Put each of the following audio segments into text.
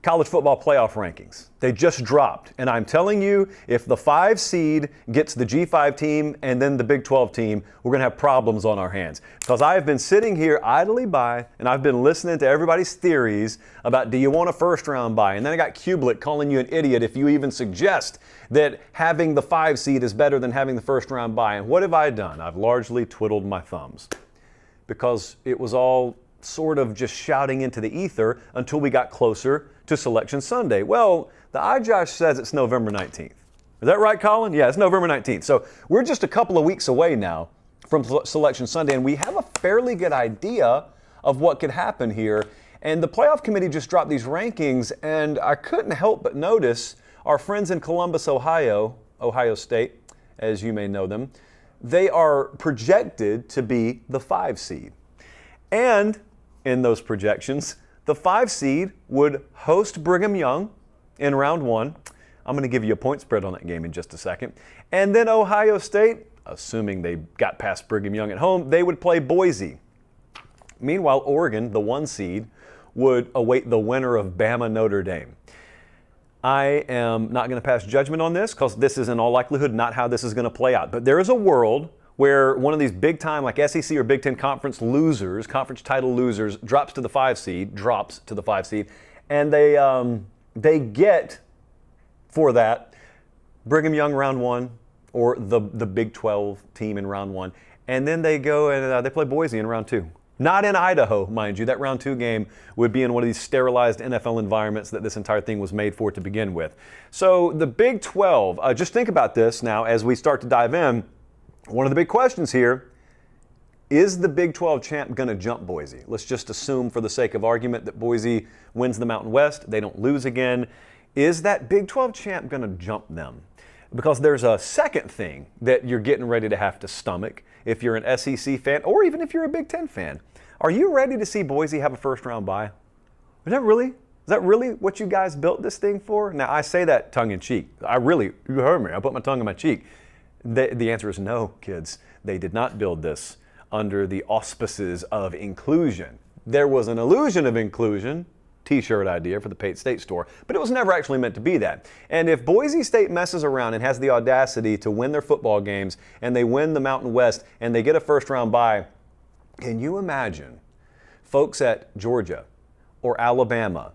college football playoff rankings. They just dropped. And I'm telling you, if the 5 seed gets the G5 team and then the Big 12 team, we're going to have problems on our hands. Because I have been sitting here idly by, and I've been listening to everybody's theories about, do you want a first round bye? And then I got Kublik calling you an idiot if you even suggest that having the 5 seed is better than having the first round bye. And what have I done? I've largely twiddled my thumbs. Because it was all sort of just shouting into the ether until we got closer to Selection Sunday. Well, the iJosh says it's November 19th. Is that right, Colin? Yeah, it's November 19th. So we're just a couple of weeks away now from Selection Sunday, and we have a fairly good idea of what could happen here. And the playoff committee just dropped these rankings, and I couldn't help but notice our friends in Columbus, Ohio State, as you may know them, they are projected to be the 5 seed. And in those projections, the 5 seed would host Brigham Young in round 1. I'm going to give you a point spread on that game in just a second. And then Ohio State, assuming they got past Brigham Young at home, they would play Boise. Meanwhile, Oregon, the 1 seed, would await the winner of Bama Notre Dame. I am not going to pass judgment on this because this is in all likelihood not how this is going to play out. But there is a world where one of these big-time, like SEC or Big Ten conference losers, conference title losers, drops to the 5 seed, and they get, for that, Brigham Young round 1 or the Big 12 team in round 1, and then they go and they play Boise in round 2. Not in Idaho, mind you. That round 2 game would be in one of these sterilized NFL environments that this entire thing was made for to begin with. So the Big 12, just think about this now as we start to dive in. One of the big questions here, is the Big 12 champ going to jump Boise? Let's just assume for the sake of argument that Boise wins the Mountain West, they don't lose again. Is that Big 12 champ going to jump them? Because there's a second thing that you're getting ready to have to stomach if you're an SEC fan or even if you're a Big 10 fan. Are you ready to see Boise have a first round bye? Is that really what you guys built this thing for? Now, I say that tongue in cheek. You heard me. I put my tongue in my cheek. The answer is no, kids. They did not build this under the auspices of inclusion. There was an illusion of inclusion, t-shirt idea for the Pate State store, but it was never actually meant to be that. And if Boise State messes around and has the audacity to win their football games and they win the Mountain West and they get a first round bye, can you imagine folks at Georgia or Alabama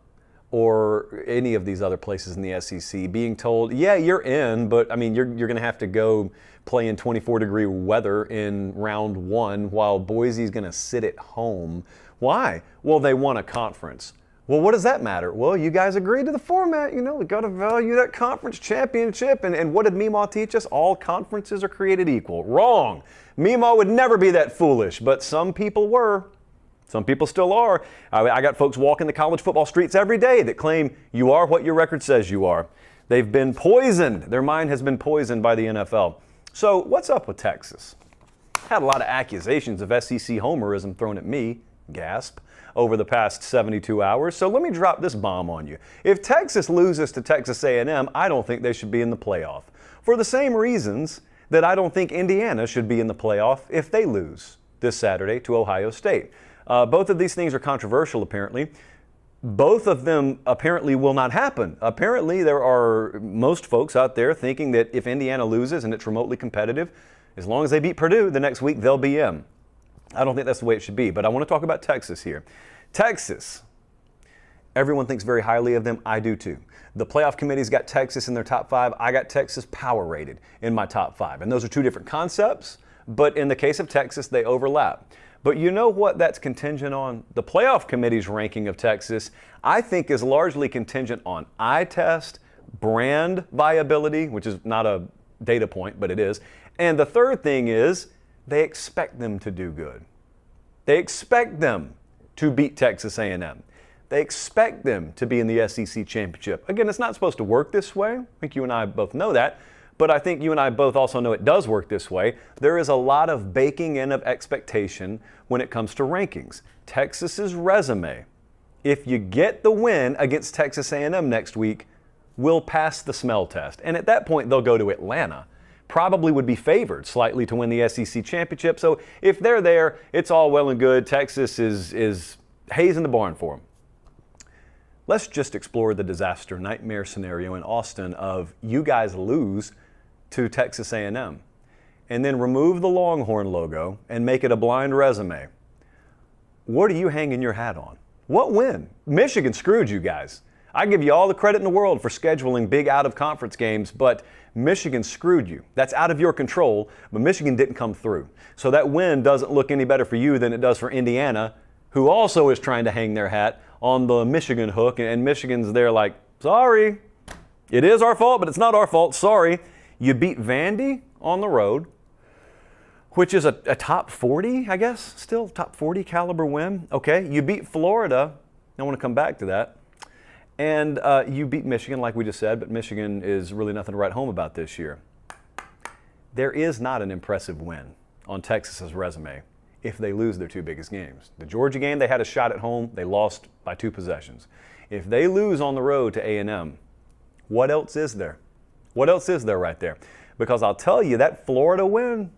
or any of these other places in the SEC being told, yeah, you're in, but I mean, you're going to have to go play in 24-degree weather in round 1 while Boise's going to sit at home. Why? Well, they won a conference. Well, what does that matter? Well, you guys agreed to the format. You know, we got to value that conference championship. And what did Meemaw teach us? All conferences are created equal. Wrong. Meemaw would never be that foolish, but some people were. Some people still are. I got folks walking the college football streets every day that claim you are what your record says you are. They've been poisoned. Their mind has been poisoned by the NFL. So what's up with Texas? Had a lot of accusations of SEC homerism thrown at me, gasp, over the past 72 hours. So let me drop this bomb on you. If Texas loses to Texas A&M, I don't think they should be in the playoff. For the same reasons that I don't think Indiana should be in the playoff if they lose this Saturday to Ohio State. Both of these things are controversial, apparently. Both of them apparently will not happen. Apparently, there are most folks out there thinking that if Indiana loses and it's remotely competitive, as long as they beat Purdue the next week, they'll be in. I don't think that's the way it should be, but I want to talk about Texas here. Texas, everyone thinks very highly of them. I do too. The playoff committee's got Texas in their top 5. I got Texas power rated in my top 5. And those are two different concepts, but in the case of Texas, they overlap. But you know what that's contingent on? The playoff committee's ranking of Texas, I think, is largely contingent on eye test, brand viability, which is not a data point, but it is. And the third thing is they expect them to do good. They expect them to beat Texas A&M. They expect them to be in the SEC championship. Again, it's not supposed to work this way. I think you and I both know that. But I think you and I both also know it does work this way. There is a lot of baking in of expectation when it comes to rankings. Texas's resume, if you get the win against Texas A&M next week, will pass the smell test. And at that point, they'll go to Atlanta. Probably would be favored slightly to win the SEC championship. So if they're there, it's all well and good. Texas is hazing the barn for them. Let's just explore the disaster nightmare scenario in Austin of you guys lose to Texas A&M, and then remove the Longhorn logo and make it a blind resume. What are you hanging your hat on? What win? Michigan screwed you guys. I give you all the credit in the world for scheduling big out-of-conference games, but Michigan screwed you. That's out of your control, but Michigan didn't come through. So that win doesn't look any better for you than it does for Indiana, who also is trying to hang their hat on the Michigan hook, and Michigan's there like, sorry, it is our fault, but it's not our fault, sorry. You beat Vandy on the road, which is a top 40, I guess, still top 40 caliber win. Okay, you beat Florida. I want to come back to that. And you beat Michigan, like we just said, but Michigan is really nothing to write home about this year. There is not an impressive win on Texas's resume if they lose their two biggest games. The Georgia game, they had a shot at home. They lost by 2 possessions. If they lose on the road to A&M, what else is there? What else is there right there? Because I'll tell you, that Florida win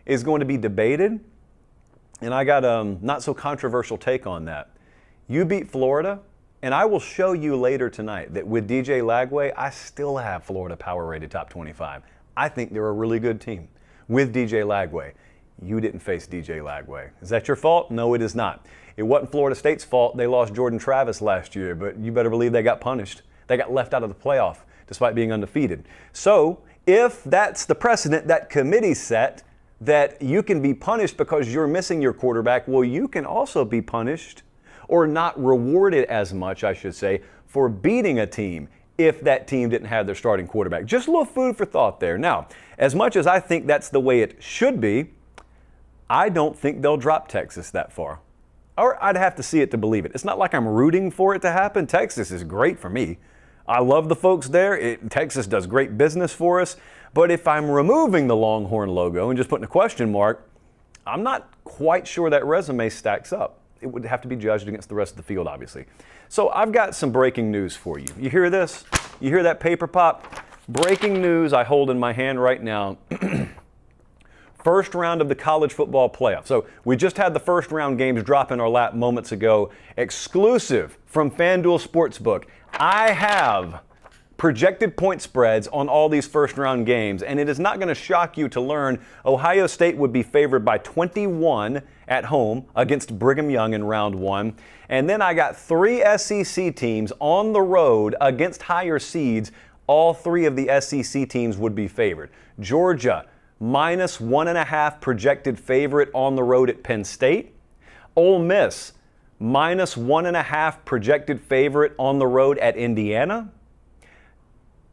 is going to be debated, and I got a not so controversial take on that. You beat Florida, and I will show you later tonight that with DJ Lagway, I still have Florida power rated top 25. I think they're a really good team with DJ Lagway. You didn't face DJ Lagway. Is that your fault? No, it is not. It wasn't Florida State's fault. They lost Jordan Travis last year, but you better believe they got punished. They got left out of the playoff despite being undefeated. So if that's the precedent that committee set, that you can be punished because you're missing your quarterback, well, you can also be punished or not rewarded as much, I should say, for beating a team if that team didn't have their starting quarterback. Just a little food for thought there. Now, as much as I think that's the way it should be, I don't think they'll drop Texas that far. Or I'd have to see it to believe it. It's not like I'm rooting for it to happen. Texas is great for me. I love the folks there. Texas does great business for us. But if I'm removing the Longhorn logo and just putting a question mark, I'm not quite sure that resume stacks up. It would have to be judged against the rest of the field, obviously. So I've got some breaking news for you. You hear this? You hear that paper pop? Breaking news I hold in my hand right now. First round of the college football playoff. So we just had the first round games drop in our lap moments ago. Exclusive from FanDuel Sportsbook. I have projected point spreads on all these first round games, and it is not going to shock you to learn Ohio State would be favored by 21 at home against Brigham Young in round 1. And then I got 3 SEC teams on the road against higher seeds. All 3 of the SEC teams would be favored. Georgia, minus 1.5 projected favorite on the road at Penn State. Ole Miss, minus 1.5 projected favorite on the road at Indiana.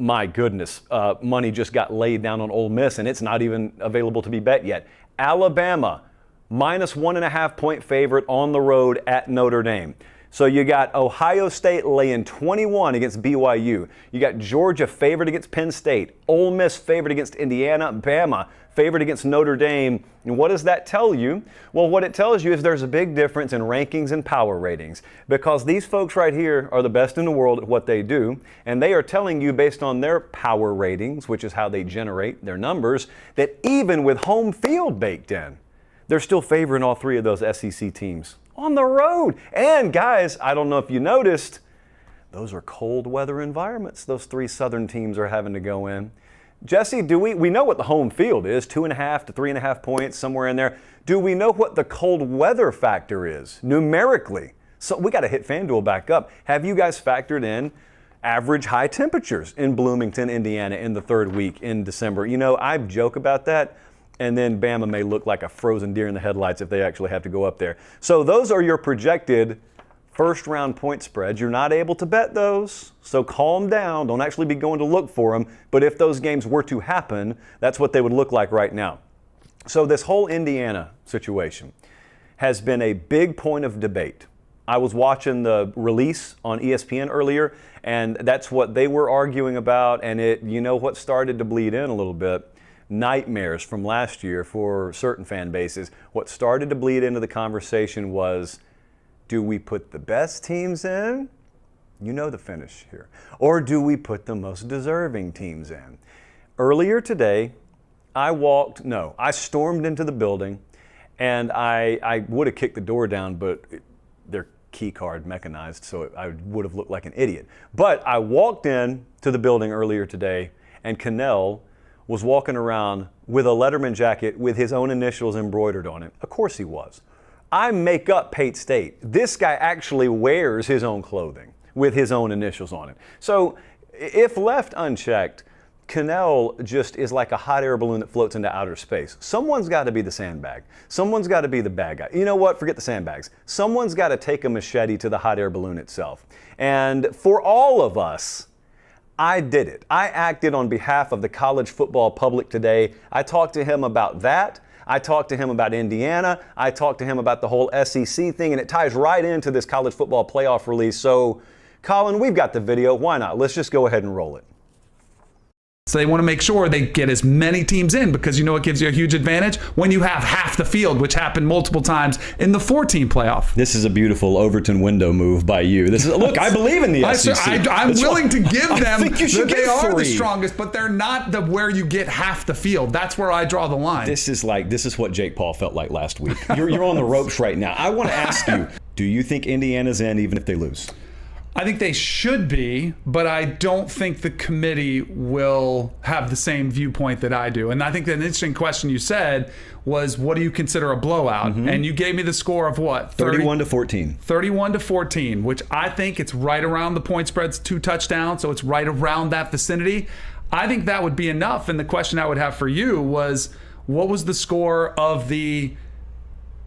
My goodness, money just got laid down on Ole Miss, and it's not even available to be bet yet. Alabama, minus 1.5 point favorite on the road at Notre Dame. So you got Ohio State laying 21 against BYU. You got Georgia favored against Penn State. Ole Miss favored against Indiana. Bama favored against Notre Dame. And what does that tell you? Well, what it tells you is there's a big difference in rankings and power ratings, because these folks right here are the best in the world at what they do, and they are telling you based on their power ratings, which is how they generate their numbers, that even with home field baked in, they're still favoring all 3 of those SEC teams on the road. And guys, I don't know if you noticed, those are cold weather environments those 3 Southern teams are having to go in. Jesse, we know what the home field is, 2.5 to 3.5 points, somewhere in there. Do we know what the cold weather factor is numerically? So we got to hit FanDuel back up. Have you guys factored in average high temperatures in Bloomington, Indiana in the 3rd week in December? You know, I joke about that, and then Bama may look like a frozen deer in the headlights if they actually have to go up there. So those are your projected first round point spreads. You're not able to bet those, so calm down. Don't actually be going to look for them. But if those games were to happen, that's what they would look like right now. So this whole Indiana situation has been a big point of debate. I was watching the release on ESPN earlier, and that's what they were arguing about, and you know what started to bleed in a little bit? Nightmares from last year for certain fan bases. What started to bleed into the conversation was, do we put the best teams in? You know the finish here. Or do we put the most deserving teams in? Earlier today, I stormed into the building, and I would have kicked the door down, but they're key card mechanized, so I would have looked like an idiot. But I walked in to the building earlier today, and Cannell was walking around with a Letterman jacket with his own initials embroidered on it. Of course he was. I make up Pate State. This guy actually wears his own clothing with his own initials on it. So if left unchecked, Cannell just is like a hot air balloon that floats into outer space. Someone's got to be the sandbag. Someone's got to be the bad guy. You know what? Forget the sandbags. Someone's got to take a machete to the hot air balloon itself. And for all of us, I did it. I acted on behalf of the college football public today. I talked to him about that. I talked to him about Indiana. I talked to him about the whole SEC thing, and it ties right into this college football playoff release. So, Colin, we've got the video. Why not? Let's just go ahead and roll it. So they want to make sure they get as many teams in, because you know it gives you a huge advantage when you have half the field, which happened multiple times in the 4-team playoff. This is a beautiful Overton window move by you. This is look, I believe in the SEC. I'm willing to give them that they are the three. Strongest, but they're not where you get half the field. That's where I draw the line. This is what Jake Paul felt like last week. You're on the ropes right now. I want to ask you, do you think Indiana's in even if they lose? I think they should be, but I don't think the committee will have the same viewpoint that I do. And I think that an interesting question you said was, what do you consider a blowout? Mm-hmm. And you gave me the score of what? 31 to 14. 31 to 14, which I think it's right around the point spread's 2 touchdowns, so it's right around that vicinity. I think that would be enough. And the question I would have for you was, what was the score of the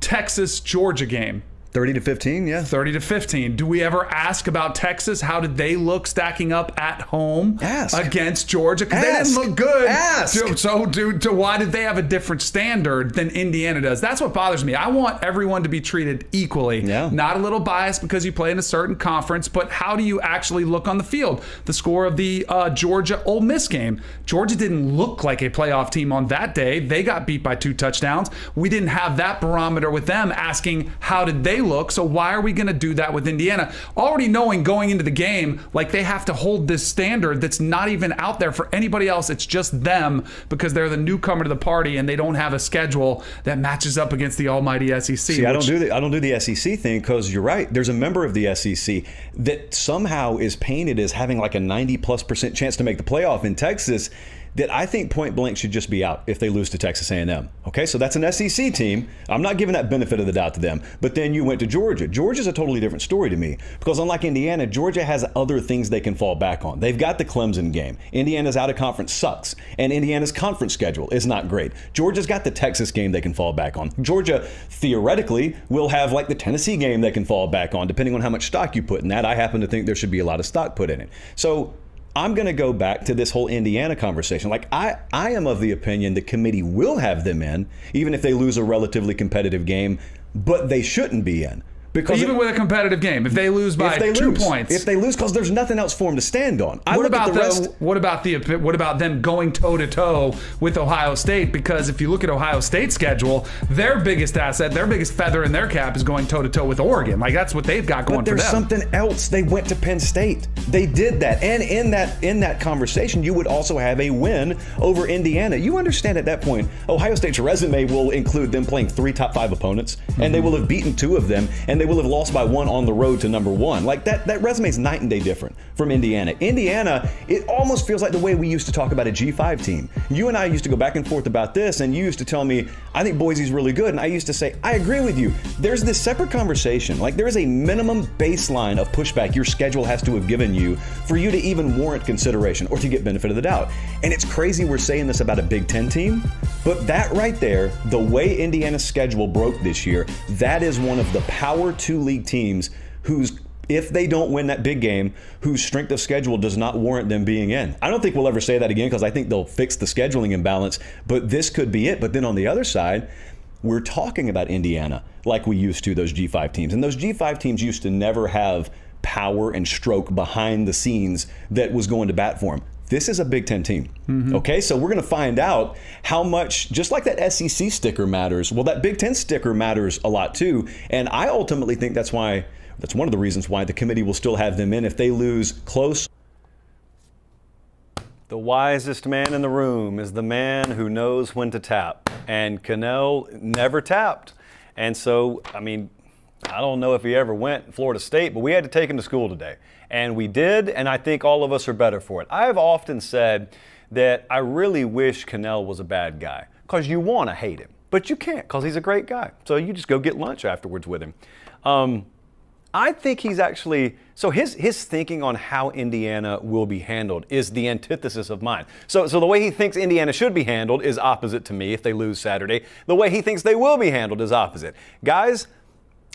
Texas-Georgia game? 30 to 15, yeah. 30 to 15. Do we ever ask about Texas? How did they look stacking up at home against Georgia? Because they didn't look good. So why did they have a different standard than Indiana does? That's what bothers me. I want everyone to be treated equally. Yeah. Not a little biased because you play in a certain conference, but how do you actually look on the field? The score of the Georgia-Ole Miss game. Georgia didn't look like a playoff team on that day. They got beat by 2 touchdowns. We didn't have that barometer with them asking how did they look, so why are we going to do that with Indiana? Already knowing going into the game, like they have to hold this standard that's not even out there for anybody else. It's just them because they're the newcomer to the party and they don't have a schedule that matches up against the almighty SEC. See, I don't do the SEC thing because you're right. There's a member of the SEC that somehow is painted as having like a 90+% chance to make the playoff in Texas, that I think point blank should just be out if they lose to Texas A&M. Okay, so that's an SEC team. I'm not giving that benefit of the doubt to them. But then you went to Georgia. Georgia's a totally different story to me because unlike Indiana, Georgia has other things they can fall back on. They've got the Clemson game. Indiana's out of conference sucks, and Indiana's conference schedule is not great. Georgia's got the Texas game they can fall back on. Georgia, theoretically, will have like the Tennessee game they can fall back on, depending on how much stock you put in that. I happen to think there should be a lot of stock put in it. So I'm going to go back to this whole Indiana conversation. Like I am of the opinion the committee will have them in, even if they lose a relatively competitive game, but they shouldn't be in. Because even with a competitive game, if they lose by 2 points, if they lose, because there's nothing else for them to stand on. What about them going toe to toe with Ohio State? Because if you look at Ohio State's schedule, their biggest asset, their biggest feather in their cap is going toe to toe with Oregon. Like that's what they've got going for them. But there's something else. They went to Penn State. They did that, and in that conversation, you would also have a win over Indiana. You understand at that point, Ohio State's resume will include them playing 3 top 5 opponents, and they will have beaten 2 of them, and they will have lost by 1 on the road to number 1. Like that resume is night and day different from Indiana. Indiana, it almost feels like the way we used to talk about a G5 team. You and I used to go back and forth about this, and you used to tell me, I think Boise's really good, and I used to say, I agree with you. There's this separate conversation. Like there is a minimum baseline of pushback your schedule has to have given you for you to even warrant consideration or to get benefit of the doubt. And it's crazy we're saying this about a Big Ten team, but that right there, the way Indiana's schedule broke this year, that is one of the Power 2 league teams whose, if they don't win that big game, whose strength of schedule does not warrant them being in. I don't think we'll ever say that again because I think they'll fix the scheduling imbalance, but this could be it. But then on the other side, we're talking about Indiana like we used to, those G5 teams. And those G5 teams used to never have power and stroke behind the scenes that was going to bat for them. This is a Big Ten team. Mm-hmm. Okay, so we're going to find out how much, just like that SEC sticker matters, well, that Big Ten sticker matters a lot too. And I ultimately think that's one of the reasons why the committee will still have them in if they lose close. The wisest man in the room is the man who knows when to tap. And Cannell never tapped. And so, I mean, I don't know if he ever went to Florida State, but we had to take him to school today. And we did, and I think all of us are better for it. I've often said that I really wish Cannell was a bad guy, because you want to hate him, but you can't, because he's a great guy. So you just go get lunch afterwards with him. I think he's actually, so his thinking on how Indiana will be handled is the antithesis of mine. So the way he thinks Indiana should be handled is opposite to me if they lose Saturday. The way he thinks they will be handled is opposite. Guys,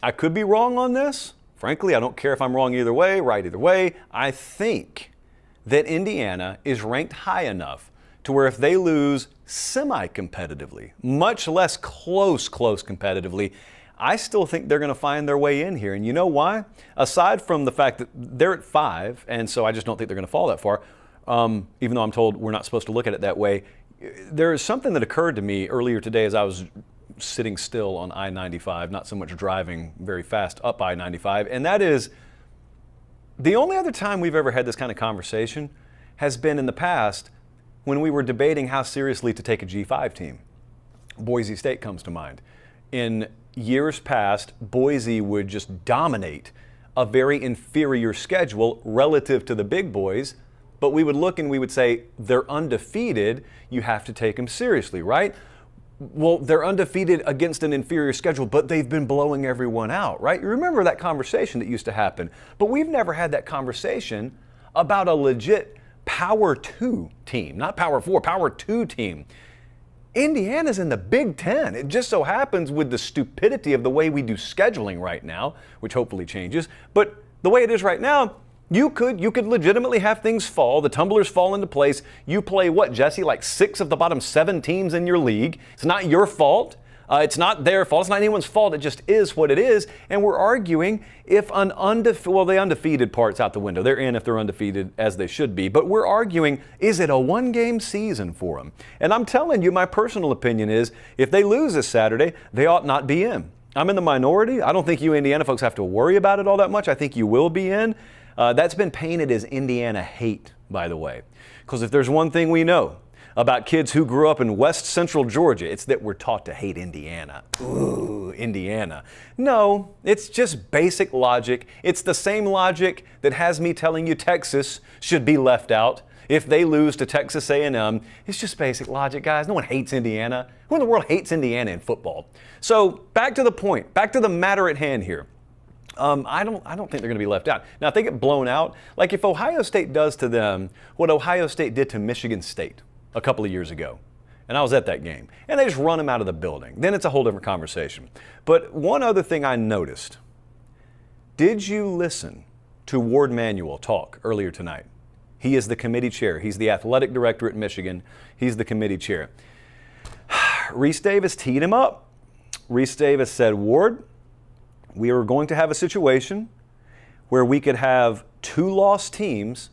I could be wrong on this. Frankly, I don't care if I'm wrong either way, right either way. I think that Indiana is ranked high enough to where if they lose semi-competitively, much less close competitively, I still think they're going to find their way in here. And you know why? Aside from the fact that they're at 5, and so I just don't think they're going to fall that far, even though I'm told we're not supposed to look at it that way, there is something that occurred to me earlier today as I was sitting still on I-95, not so much driving very fast up I-95, and that is the only other time we've ever had this kind of conversation has been in the past when we were debating how seriously to take a G5 team. Boise State comes to mind. In years past, Boise would just dominate a very inferior schedule relative to the big boys, but we would look and we would say, they're undefeated, you have to take them seriously, right? Well, they're undefeated against an inferior schedule, but they've been blowing everyone out, right? You remember that conversation that used to happen, but we've never had that conversation about a legit Power 2 team, not Power 4, Power 2 team. Indiana's in the Big Ten. It just so happens with the stupidity of the way we do scheduling right now, which hopefully changes, but the way it is right now, you could legitimately have things fall, the tumblers fall into place. You play what, Jesse, like 6 of the bottom 7 teams in your league. It's not your fault. It's not their fault. It's not anyone's fault. It just is what it is. And we're arguing if an the undefeated part's out the window. They're in if they're undefeated, as they should be. But we're arguing, is it a one-game season for them? And I'm telling you, my personal opinion is, if they lose this Saturday, they ought not be in. I'm in the minority. I don't think you Indiana folks have to worry about it all that much. I think you will be in. That's been painted as Indiana hate, by the way. Because if there's one thing we know about kids who grew up in West Central Georgia, it's that we're taught to hate Indiana. Ooh, Indiana. No, it's just basic logic. It's the same logic that has me telling you Texas should be left out if they lose to Texas A&M. It's just basic logic, guys. No one hates Indiana. Who in the world hates Indiana in football? So back to the point, back to the matter at hand here. I don't think they're going to be left out. Now, if they get blown out, like if Ohio State does to them what Ohio State did to Michigan State a couple of years ago, and I was at that game, and they just run them out of the building, then it's a whole different conversation. But one other thing I noticed, did you listen to Ward Manuel talk earlier tonight? He is the committee chair. He's the athletic director at Michigan. He's the committee chair. Reese Davis teed him up. Reese Davis said, Ward, we are going to have a situation where we could have 2 lost teams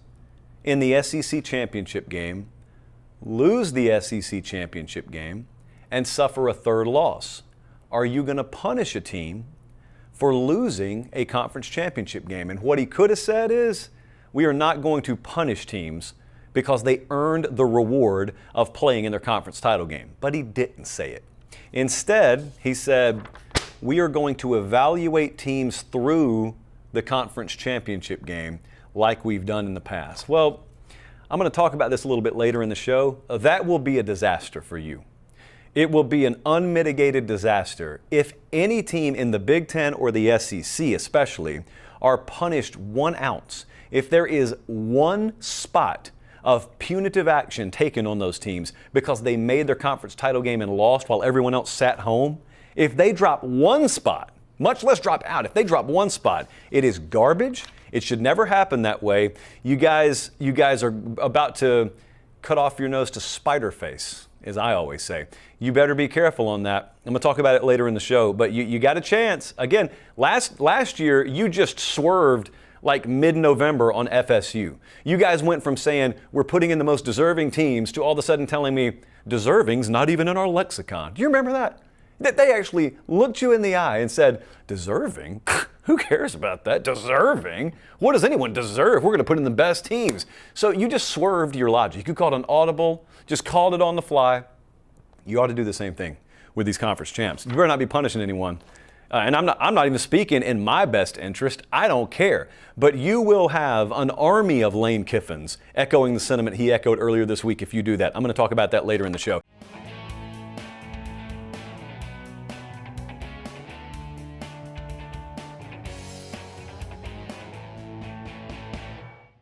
in the SEC championship game, lose the SEC championship game, and suffer a 3rd loss. Are you going to punish a team for losing a conference championship game? And what he could have said is, we are not going to punish teams because they earned the reward of playing in their conference title game. But he didn't say it. Instead, he said, we are going to evaluate teams through the conference championship game like we've done in the past. Well, I'm going to talk about this a little bit later in the show. That will be a disaster for you. It will be an unmitigated disaster if any team in the Big Ten or the SEC especially are punished 1 ounce. If there is 1 spot of punitive action taken on those teams because they made their conference title game and lost while everyone else sat home, if they drop 1 spot, much less drop out, if they drop 1 spot, it is garbage. It should never happen that way. You guys are about to cut off your nose to spider face, as I always say. You better be careful on that. I'm going to talk about it later in the show, but you got a chance. Again, last year, you just swerved like mid-November on FSU. You guys went from saying, we're putting in the most deserving teams, to all of a sudden telling me, deserving's not even in our lexicon. Do you remember that? That they actually looked you in the eye and said, deserving? Who cares about that? Deserving? What does anyone deserve? We're going to put in the best teams. So you just swerved your logic. You could call it an audible, just called it on the fly. You ought to do the same thing with these conference champs. You better not be punishing anyone and I'm not even speaking in my best interest. I don't care. But you will have an army of Lane Kiffins echoing the sentiment he echoed earlier this week if you do that. I'm going to talk about that later in the show.